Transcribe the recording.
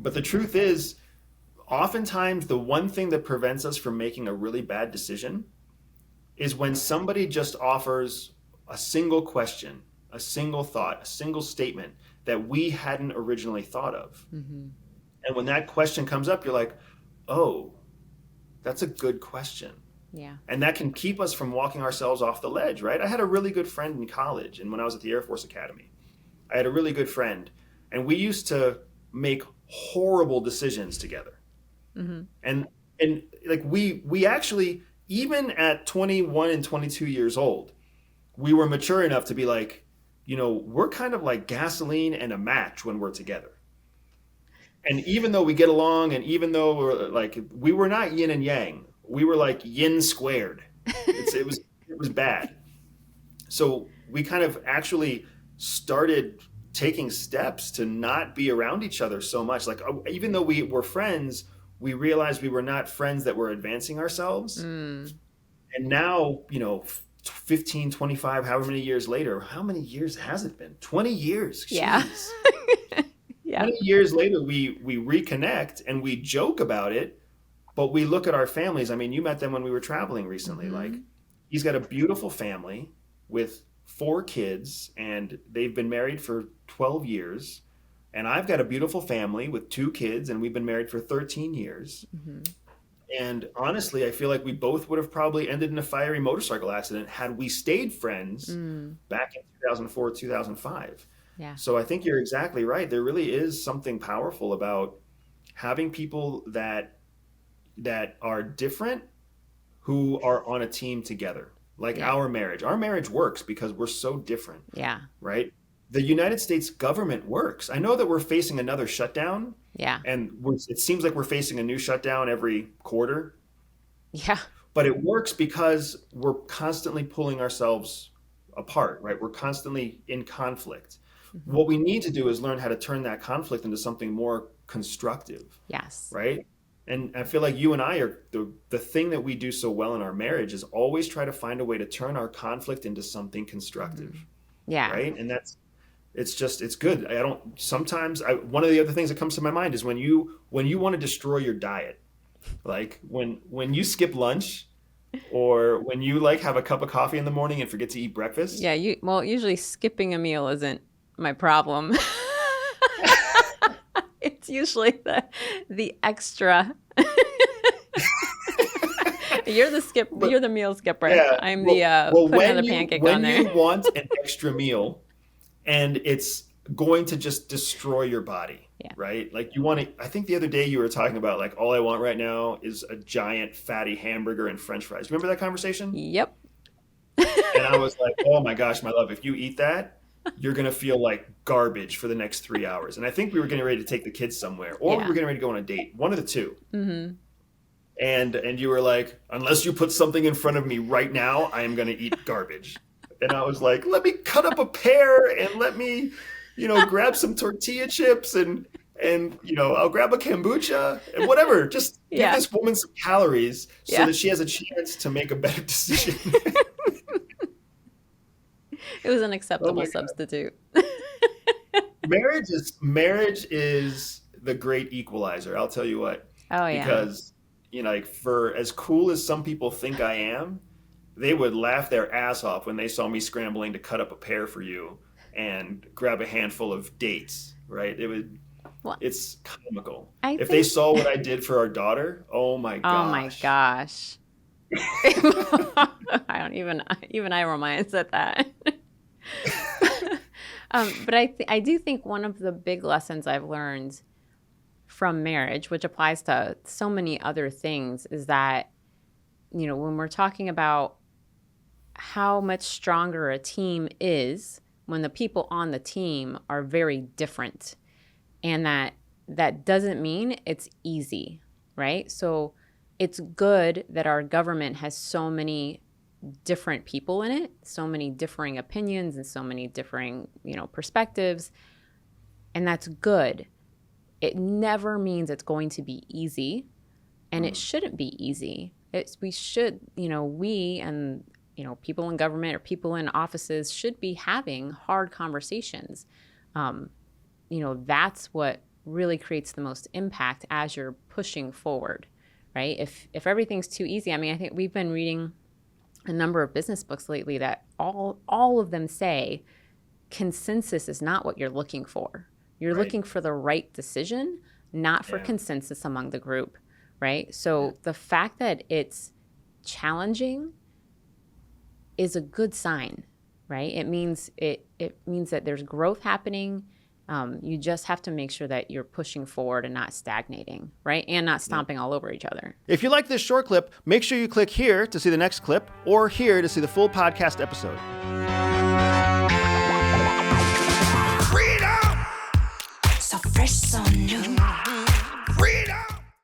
But the truth is, oftentimes the one thing that prevents us from making a really bad decision is when somebody just offers a single question, a single thought, a single statement that we hadn't originally thought of. Mm-hmm. And when that question comes up, you're like, oh, that's a good question. Yeah. And that can keep us from walking ourselves off the ledge, right? I had a really good friend in college, and when I was at the Air Force Academy, I had a really good friend, and we used to make horrible decisions together. Mm-hmm. And like we actually, even at 21 and 22 years old, we were mature enough to be like, we're kind of like gasoline and a match when we're together. And even though we get along, and even though we were not yin and yang, we were like yin squared. It was bad. So we kind of actually started taking steps to not be around each other so much. Like, even though we were friends, we realized we were not friends that were advancing ourselves. Mm. And now, 15, 25, however many years later, how many years has it been? 20 years. Yeah. Yeah. 20 years later, we reconnect and we joke about it, but we look at our families. I mean, you met them when we were traveling recently. Mm-hmm. Like, he's got a beautiful family with 4 kids, and they've been married for 12 years. And I've got a beautiful family with 2 kids, and we've been married for 13 years. Mm-hmm. And honestly, I feel like we both would have probably ended in a fiery motorcycle accident had we stayed friends back in 2004, 2005. Yeah. So I think you're exactly right. There really is something powerful about having people that are different who are on a team together. Like our marriage. Our marriage works because we're so different. Yeah. Right? The United States government works. I know that we're facing another shutdown. Yeah. And it seems like we're facing a new shutdown every quarter. Yeah. But it works because we're constantly pulling ourselves apart, right? We're constantly in conflict. Mm-hmm. What we need to do is learn how to turn that conflict into something more constructive. Yes. Right? And I feel like you and I are the thing that we do so well in our marriage is always try to find a way to turn our conflict into something constructive. Mm-hmm. Yeah. Right? And it's good. One of the other things that comes to my mind is when you want to destroy your diet, like when you skip lunch, or when you like have a cup of coffee in the morning and forget to eat breakfast. Yeah. Usually skipping a meal isn't my problem. It's usually the extra. You're the meal skipper. Yeah, I'm putting another pancake on there. When you want an extra meal and it's going to just destroy your body, right? Like I think the other day you were talking about like, all I want right now is a giant fatty hamburger and French fries. Remember that conversation? Yep. And I was like, oh my gosh, my love, if you eat that, you're going to feel like garbage for the next 3 hours. And I think we were getting ready to take the kids somewhere, or we were getting ready to go on a date. One of the two. Mm-hmm. And you were like, unless you put something in front of me right now, I am going to eat garbage. And I was like, let me cut up a pear and let me, grab some tortilla chips and I'll grab a kombucha and whatever. Just give this woman some calories so that she has a chance to make a better decision. It was an acceptable substitute. Marriage is the great equalizer. I'll tell you what. Oh yeah. Because like for as cool as some people think I am, they would laugh their ass off when they saw me scrambling to cut up a pear for you and grab a handful of dates. Right? It's comical. If they saw what I did for our daughter, oh my gosh. Oh my gosh. I don't even I roll my eyes at that. But I do think one of the big lessons I've learned from marriage, which applies to so many other things, is that, when we're talking about how much stronger a team is when the people on the team are very different, and that doesn't mean it's easy, right? So it's good that our government has so many different people in it, so many differing opinions and so many differing, perspectives. And that's good. It never means it's going to be easy, and it shouldn't be easy. We and, people in government or people in offices should be having hard conversations. That's what really creates the most impact as you're pushing forward, right? If everything's too easy, I mean, I think we've been reading a number of business books lately that all of them say consensus is not what you're looking for. You're looking for the right decision, not for consensus among the group, right? So the fact that it's challenging is a good sign, right? It means that there's growth happening. You just have to make sure that you're pushing forward and not stagnating, right? And not stomping all over each other. If you like this short clip, make sure you click here to see the next clip or here to see the full podcast episode. Freedom! So fresh, so new.